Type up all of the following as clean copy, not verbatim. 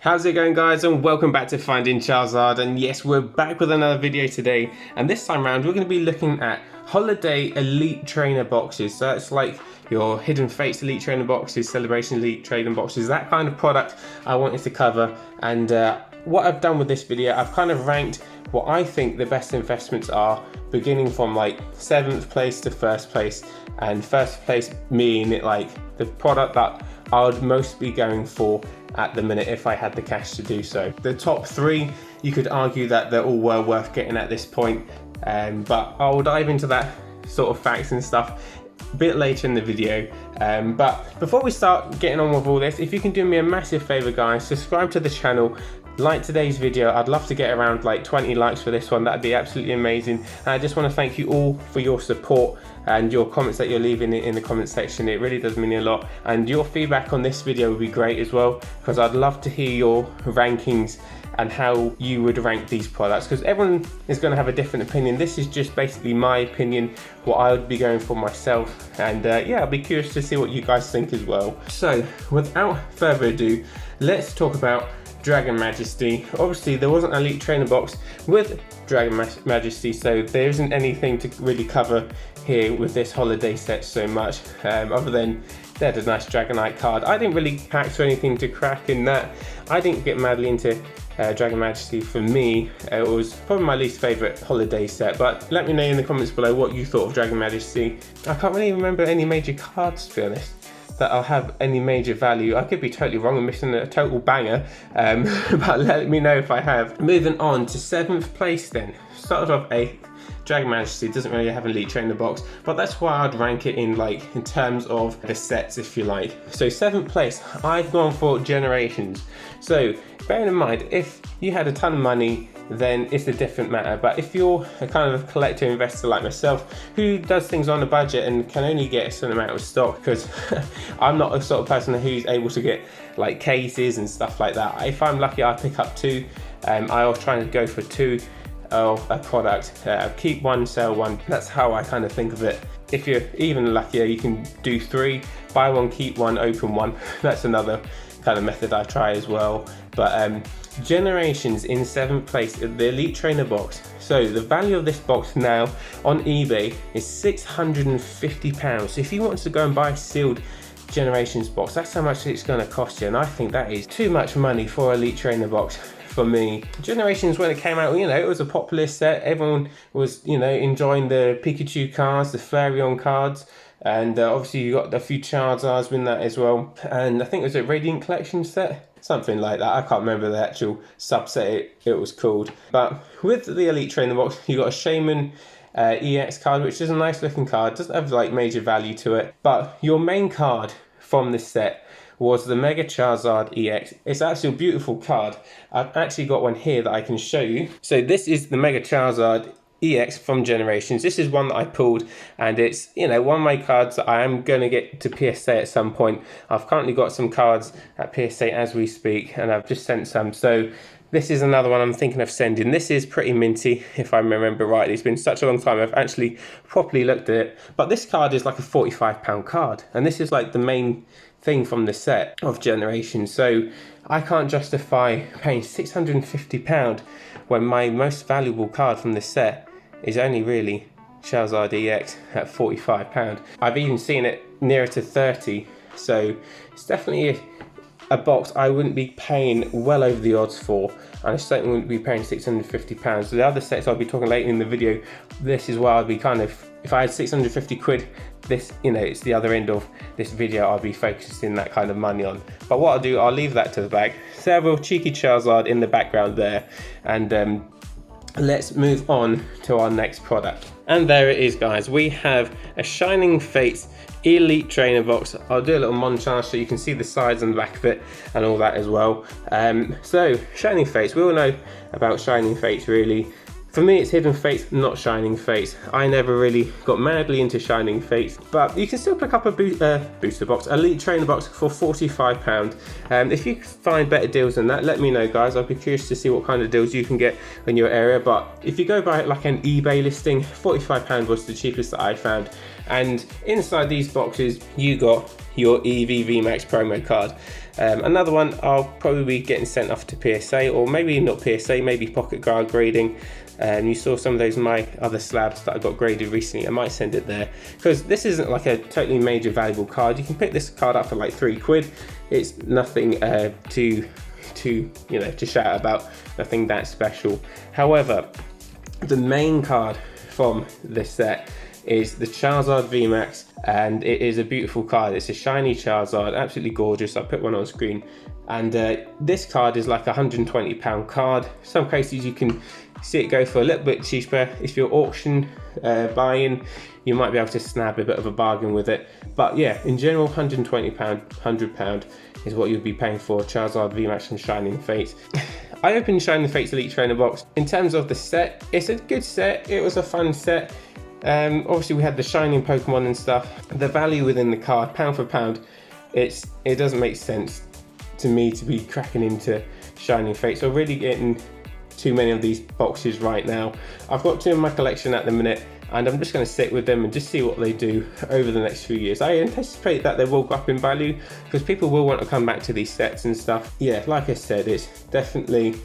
How's it going, guys, and welcome back to Finding Charizard. And yes, we're back with another video today, and this time around we're going to be looking at holiday elite trainer boxes. So it's like your Hidden Fates elite trainer boxes, Celebration elite trainer boxes, that kind of product I wanted to cover. And what I've done with this video, I've kind of ranked what I think the best investments are, beginning from like 7th place to 1st place, and 1st place meaning like the product that I would most be going for at the minute if I had the cash to do so. The top 3, you could argue that they're all well worth getting at this point, but I'll dive into that sort of facts and stuff a bit later in the video. But before we start getting on with all this, if you can do me a massive favor, guys, subscribe to the channel, like today's video. I'd love to get around like 20 likes for this one. That'd be absolutely amazing. And I just want to thank you all for your support and your comments that you're leaving in the comment section. It really does mean a lot, and your feedback on this video would be great as well, because I'd love to hear your rankings and how you would rank these products, because everyone is going to have a different opinion. This is just basically my opinion, what I would be going for myself, and yeah, I'll be curious to see what you guys think as well. So without further ado, let's talk about Dragon Majesty. Obviously there wasn't an elite trainer box with Dragon Majesty, so there isn't anything to really cover here with this holiday set so much, other than they had a nice Dragonite card. I didn't really factor anything to crack in that. I didn't get madly into Dragon Majesty. For me, it was probably my least favourite holiday set, but let me know in the comments below what you thought of Dragon Majesty. I can't really remember any major cards, to be honest, that'll have any major value. I could be totally wrong and missing a total banger, but let me know if I have. Moving on to 7th place then. Started off 8th. Dragon Majesty doesn't really have an elite trainer box, but that's why I'd rank it in terms of the sets, if you like. So 7th place, I've gone for Generations. So bearing in mind, if you had a ton of money, then it's a different matter. But if you're a kind of a collector investor like myself, who does things on a budget and can only get a certain amount of stock, because I'm not the sort of person who's able to get like cases and stuff like that. If I'm lucky, I pick up 2. I was trying to go for 2 of a product, keep 1, sell 1. That's how I kind of think of it. If you're even luckier, you can do 3, buy 1, keep 1, open 1. That's another kind of method I try as well. But Generations in 7th place, the elite trainer box. So the value of this box now on eBay is £650. So if you want to go and buy a sealed Generations box, that's how much it's going to cost you, and I think that is too much money for an elite trainer box. For me, Generations, when it came out, it was a popular set. Everyone was, enjoying the Pikachu cards, the Flareon cards, and obviously you got a few Charizards in that as well. And I think it was a Radiant Collection set, something like that. I can't remember the actual subset it was called. But with the Elite Trainer box, you got a Shaman EX card, which is a nice looking card. Doesn't have major value to it, but your main card from this set was the Mega Charizard EX. It's actually a beautiful card. I've actually got one here that I can show you. So this is the Mega Charizard EX from Generations. This is one that I pulled, and it's one of my cards that I am going to get to PSA at some point. I've currently got some cards at PSA as we speak, and I've just sent some. So this is another one I'm thinking of sending. This is pretty minty, if I remember right. It's been such a long time I've actually properly looked at it. But this card is like a £45 card, and this is like the main thing from the set of Generations. So I can't justify paying £650 when my most valuable card from this set is only really Charizard EX at £45. I've even seen it nearer to 30, so it's definitely a box I wouldn't be paying well over the odds for, and I certainly wouldn't be paying £650. The other sets I'll be talking later in the video, this is where I'd be kind of, if I had 650 quid, this, it's the other end of this video, I'll be focusing that kind of money on. But what I'll do, I'll leave that to the back. Several cheeky Charizard in the background there, and let's move on to our next product. And there it is, guys. We have a Shining Fates Elite Trainer box. I'll do a little montage so you can see the sides and the back of it and all that as well. So Shining Fates, we all know about Shining Fates really. For me, it's Hidden Fates, not Shining Fates. I never really got madly into Shining Fates, but you can still pick up a booster box, Elite Trainer box for £45. If you find better deals than that, let me know, guys. I'd be curious to see what kind of deals you can get in your area. But if you go by like an eBay listing, £45 was the cheapest that I found. And inside these boxes, you got your EV VMAX promo card. Another one I'll probably be getting sent off to PSA, or maybe not PSA, maybe pocket card grading. You saw some of those my other slabs that I got graded recently. I might send it there, because this isn't like a totally major valuable card. You can pick this card up for like £3. It's nothing to shout about, nothing that special. However, the main card from this set is the Charizard VMAX, and it is a beautiful card. It's a shiny Charizard, absolutely gorgeous. I'll put one on screen, and this card is like a £120 card. Some cases you can see it go for a little bit cheaper. If you're auction buying, you might be able to snap a bit of a bargain with it, but yeah, in general, £120, £100 is what you'd be paying for Charizard VMAX and Shining Fates. I opened Shining Fates Elite Trainer box. In terms of the set, it's a good set. It was a fun set. Obviously we had the Shining Pokemon and stuff. The value within the card, pound for pound, it doesn't make sense to me to be cracking into Shining Fates or really getting too many of these boxes right now. I've got 2 in my collection at the minute, and I'm just going to sit with them and just see what they do over the next few years. I anticipate that they will go up in value because people will want to come back to these sets and stuff. Yeah, like I said, it's definitely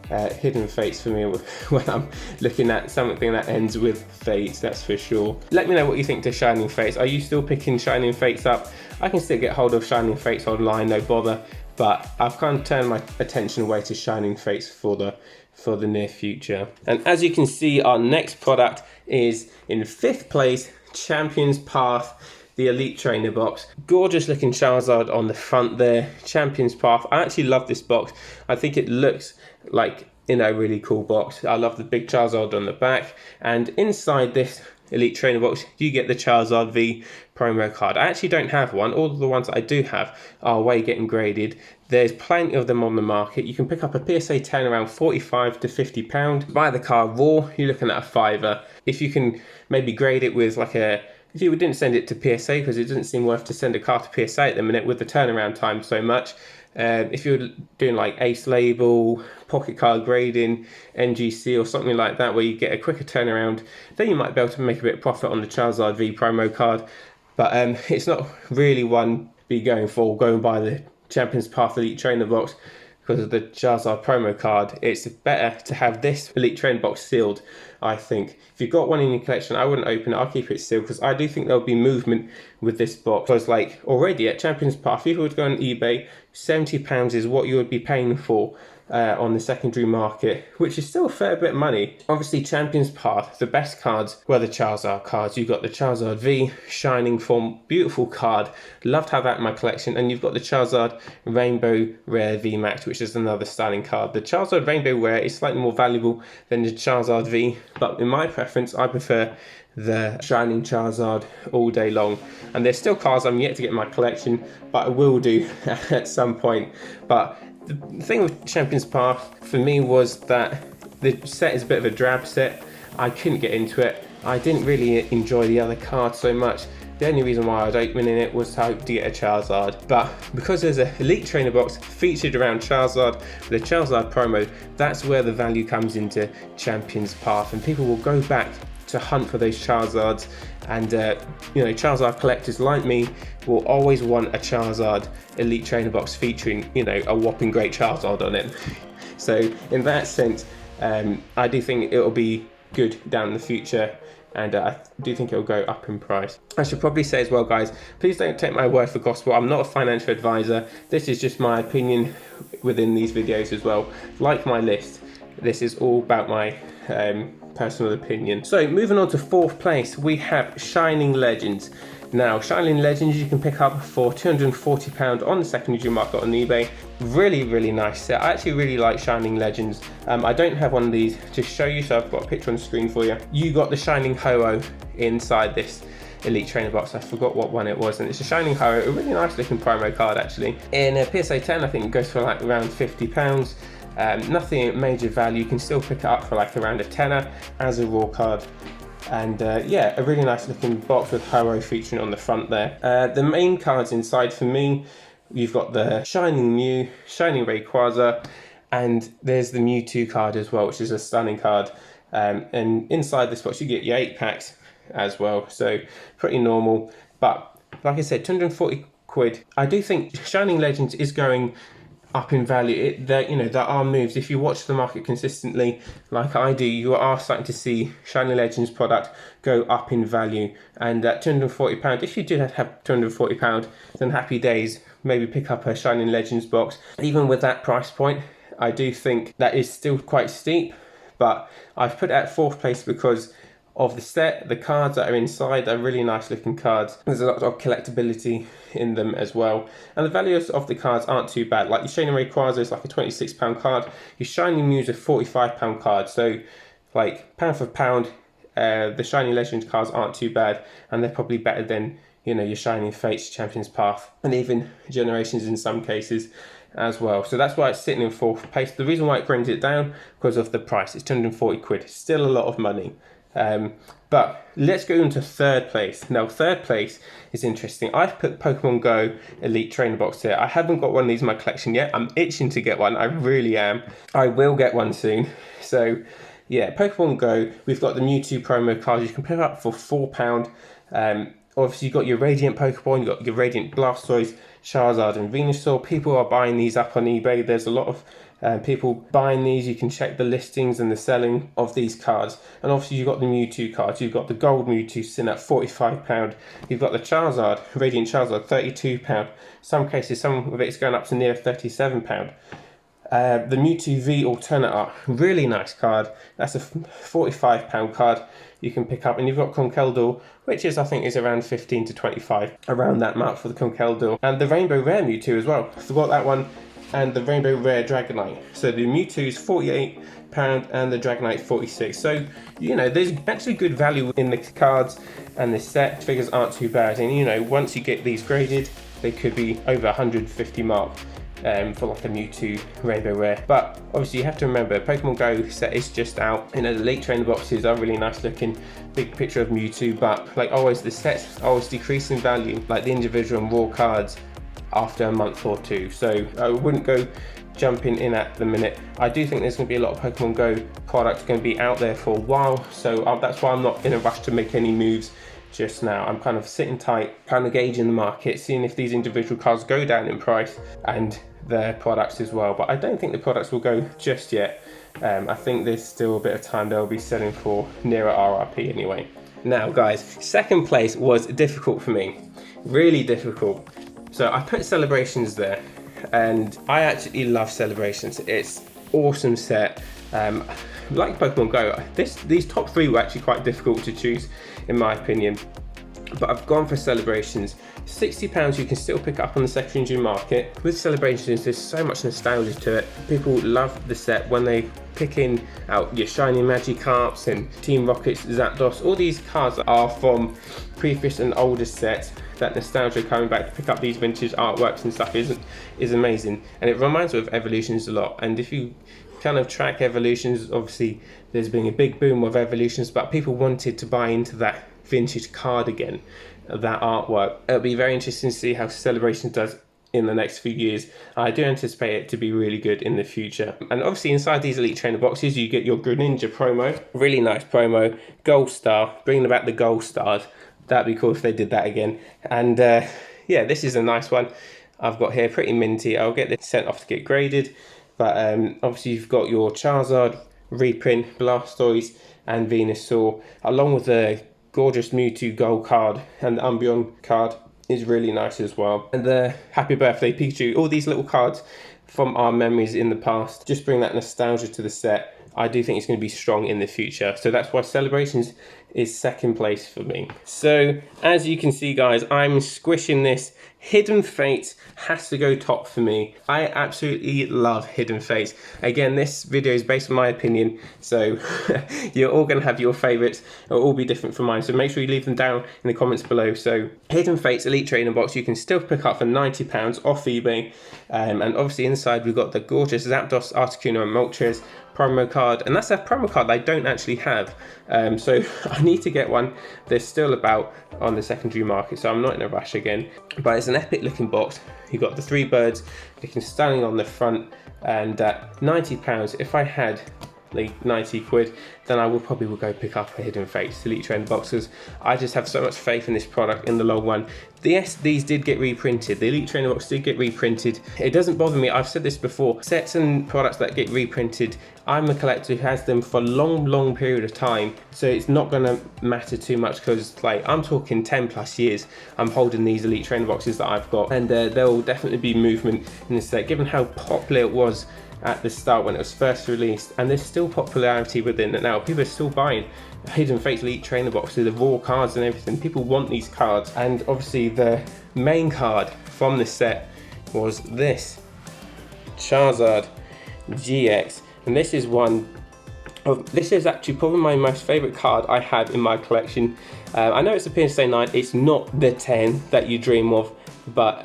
hidden fates for me when I'm looking at something that ends with fates, that's for sure. Let me know what you think to Shining Fates. Are you still picking Shining Fates up? I can still get hold of Shining Fates online, no bother, but I've kind of turned my attention away to Shining Fates for the near future. And as you can see, our next product is in 5th place, Champions Path, the Elite Trainer box. Gorgeous looking Charizard on the front there, Champions Path. I actually love this box. I think it looks like a really cool box. I love the big Charizard on the back, and inside this Elite Trainer box you get the Charizard V promo card. I actually don't have one. All of the ones that I do have are way getting graded. There's plenty of them on the market. You can pick up a PSA 10 around £45 to £50. Buy the card raw, you're looking at a £5. If you can maybe grade it with like if you didn't send it to PSA, because it doesn't seem worth to send a card to PSA at the minute with the turnaround time so much. If you're doing like Ace Label, Pocket Card Grading, NGC or something like that where you get a quicker turnaround, then you might be able to make a bit of profit on the Charizard V promo card. But it's not really one to be going by the Champions Path Elite Trainer box because of the Charizard promo card. It's better to have this Elite Trainer box sealed, I think. If you've got one in your collection, I wouldn't open it, I'll keep it sealed, because I do think there'll be movement with this box. Because like already at Champions Path, if you were to go on eBay, £70 is what you would be paying for on the secondary market, which is still a fair bit of money. Obviously Champions Path, the best cards were the Charizard cards. You've got the Charizard V Shining Form, beautiful card, love to have that in my collection. And you've got the Charizard Rainbow Rare VMAX, which is another styling card. The Charizard Rainbow Rare is slightly more valuable than the Charizard V, but in my preference I prefer the Shining Charizard all day long. And there's still cards I'm yet to get in my collection, but I will do at some point. But the thing with Champions Path for me was that the set is a bit of a drab set. I couldn't get into it. I didn't really enjoy the other cards so much. The only reason why I was opening it was to hope to get a Charizard. But because there's an Elite Trainer box featured around Charizard, the Charizard promo, that's where the value comes into Champions Path, and people will go back to hunt for those Charizards. And Charizard collectors like me will always want a Charizard Elite Trainer box featuring a whopping great Charizard on it. So in that sense, I do think it'll be good down in the future, and I do think it'll go up in price. I should probably say as well, guys, please don't take my word for gospel. I'm not a financial advisor. This is just my opinion within these videos as well. Like my list, this is all about my personal opinion. So moving on to 4th place, we have Shining Legends. Now Shining Legends you can pick up for £240 on the secondary market on eBay. Really nice set. I actually really like Shining Legends. I don't have one of these to show you, so I've got a picture on the screen for you. You got the Shining Ho-Oh inside this Elite Trainer box. I forgot what one it was, and it's a Shining Ho-Oh, a really nice looking promo card actually. In a PSA 10 I think it goes for like around £50. Nothing major value. You can still pick it up for like around a tenner as a raw card. And yeah, a really nice looking box with Ho-Oh featuring on the front there. The main cards inside for me, you've got the Shining Mew, Shining Rayquaza, and there's the Mewtwo card as well, which is a stunning card. And inside this box you get your 8 packs as well, so pretty normal. But like I said, £240 quid. I do think Shining Legends is going up in value. There are moves. If you watch the market consistently, like I do, you are starting to see Shining Legends product go up in value. And at £240, if you do have £240, then happy days. Maybe pick up a Shining Legends box. Even with that price point, I do think that is still quite steep. But I've put it at 4th place because of the set. The cards that are inside are really nice looking cards. There's a lot of collectability in them as well, and the values of the cards aren't too bad. Like your Shining Rayquaza is like a £26 card, your Shining Muse is a £45 card, so like pound for pound, the Shining Legends cards aren't too bad, and they're probably better than your Shining Fates, Champion's Path, and even Generations in some cases as well. So that's why it's sitting in 4th place. The reason why it brings it down, because of the price. It's 240 quid, still a lot of money. But let's go into 3rd place. Now 3rd place is interesting. I've put Pokemon Go Elite Trainer Box here. I haven't got one of these in my collection yet. I'm itching to get one. I really am. I will get one soon. So yeah, Pokemon Go, we've got the Mewtwo promo cards. You can pick up for £4. Obviously you've got your Radiant Pokemon, you've got your Radiant Blastoise, Charizard and Venusaur. People are buying these up on eBay. There's a lot of people buying these. You can check the listings and the selling of these cards. And obviously you've got the Mewtwo cards. You've got the Gold Mewtwo sitting at £45. You've got the Charizard, Radiant Charizard, £32. Some cases, some of it's going up to near £37. The Mewtwo V Alternate Art, really nice card. That's a £45 card you can pick up. And you've got Conkeldurr, which I think is around 15 to 25, around that mark for the Conkeldurr. And the Rainbow Rare Mewtwo as well. So got that one, and the Rainbow Rare Dragonite. So the Mewtwo is £48 and the Dragonite 46. So there's actually good value in the cards, and the set figures aren't too bad. And once you get these graded, they could be over 150 mark. For like a Mewtwo Rainbow Rare. But obviously you have to remember, Pokemon Go set is just out. The Elite Trainer boxes are really nice looking, big picture of Mewtwo, but like always the sets always decrease in value, like the individual and raw cards, after a month or two. So I wouldn't go jumping in at the minute. I do think there's going to be a lot of Pokemon Go products going to be out there for a while, so that's why I'm not in a rush to make any moves just now. I'm kind of sitting tight, kind of gauging the market, seeing if these individual cards go down in price, and their products as well. But I don't think the products will go just yet. I think there's still a bit of time. They'll be selling for nearer RRP anyway. Now guys, 2nd place was difficult for me, really difficult. So I put Celebrations there, and I actually love Celebrations. It's awesome set. Like Pokemon Go, these top 3 were actually quite difficult to choose in my opinion, but I've gone for Celebrations. £60 you can still pick up on the secondary market. With Celebrations, there's so much nostalgia to it. People love the set when they pick out your shiny Magikarps and Team Rockets, Zapdos. All these cards are from previous and older sets. That nostalgia coming back to pick up these vintage artworks and stuff is amazing, and it reminds me of Evolutions a lot. And if you kind of track Evolutions, obviously there's been a big boom of Evolutions, but people wanted to buy into that vintage card again, that artwork. It'll be very interesting to see how Celebrations does in the next few years. I do anticipate it to be really good in the future. And obviously inside these Elite Trainer boxes you get your Greninja promo, really nice promo, Gold Star, bringing back the Gold Stars. That'd be cool if they did that again. And yeah, this is a nice one I've got here, pretty minty. I'll get this sent off to get graded. But obviously you've got your Charizard, reprint, Blastoise and Venusaur, along with the gorgeous Mewtwo Gold card, and the Umbreon card is really nice as well. And the Happy Birthday Pikachu, all these little cards from our memories in the past, just bring that nostalgia to the set. I do think it's going to be strong in the future. So that's why Celebrations is 2nd place for me. So as you can see guys, I'm squishing this. Hidden Fates has to go top for me. I absolutely love Hidden Fates. Again, this video is based on my opinion, so you're all going to have your favourites. It'll all be different from mine, so make sure you leave them down in the comments below. So Hidden Fates Elite Trainer Box you can still pick up for £90 off eBay. And obviously inside we've got the gorgeous Zapdos, Articuno and Moltres promo card, and that's a promo card I don't actually have, so I need to get one. They're still about on the secondary market, so I'm not in a rush again. But it's an epic looking box. You've got the 3 birds looking stunning on the front, and at £90, if I had like 90 quid, then I would probably go pick up a Hidden Fates Elite Trainer box, because I just have so much faith in this product in the long run. These did get reprinted. The Elite Trainer Box did get reprinted. It doesn't bother me. I've said this before. Sets and products that get reprinted, I'm a collector who has them for a long period of time. So it's not gonna matter too much because like I'm talking 10 plus years I'm holding these Elite Trainer Boxes that I've got. And there will definitely be movement in this set given how popular it was at the start when it was first released. And there's still popularity within it now. People are still buying Hidden Fates Elite Trainer Boxes, the raw cards and everything. People want these cards. And obviously the main card from this set was this Charizard GX. And this is this is actually probably my most favorite card I have in my collection. I know it's a PSA 9, it's not the 10 that you dream of, but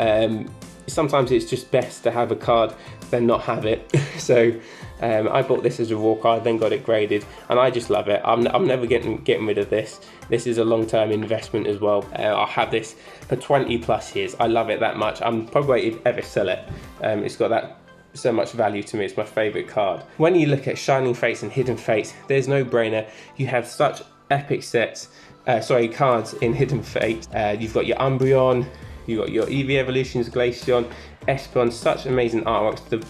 sometimes it's just best to have a card than not have it. So I bought this as a raw card, then got it graded, and I just love it. I'm never getting rid of this. This is a long-term investment as well. I'll have this for 20 plus years. I love it that much. I'm probably won't ever sell it. It's got that so much value to me. It's my favorite card. When you look at Shining Fates and Hidden Fates, there's no brainer. You have such epic sets, cards in Hidden Fate. You've got your Umbreon, you've got your Eevee Evolutions, Glaceon, Espeon, such amazing artworks. The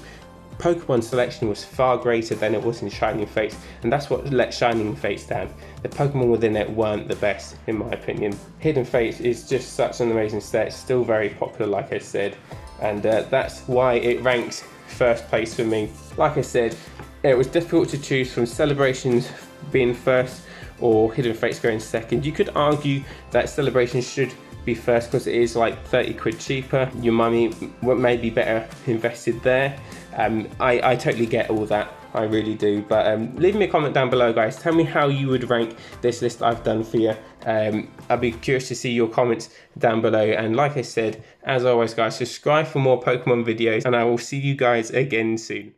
Pokemon selection was far greater than it was in Shining Fates, and that's what let Shining Fates down. The Pokemon within it weren't the best, in my opinion. Hidden Fates is just such an amazing set. It's still very popular, like I said, and that's why it ranks first place for me. Like I said, it was difficult to choose from Celebrations being first or Hidden Fates going second. You could argue that Celebrations should be first because it is like 30 quid cheaper. Your money may be better invested there. I totally get all that, I really do, but leave me a comment down below, guys. Tell me how you would rank this list I've done for you. I'd be curious to see your comments down below, and like I said, as always guys, subscribe for more Pokemon videos, and I will see you guys again soon.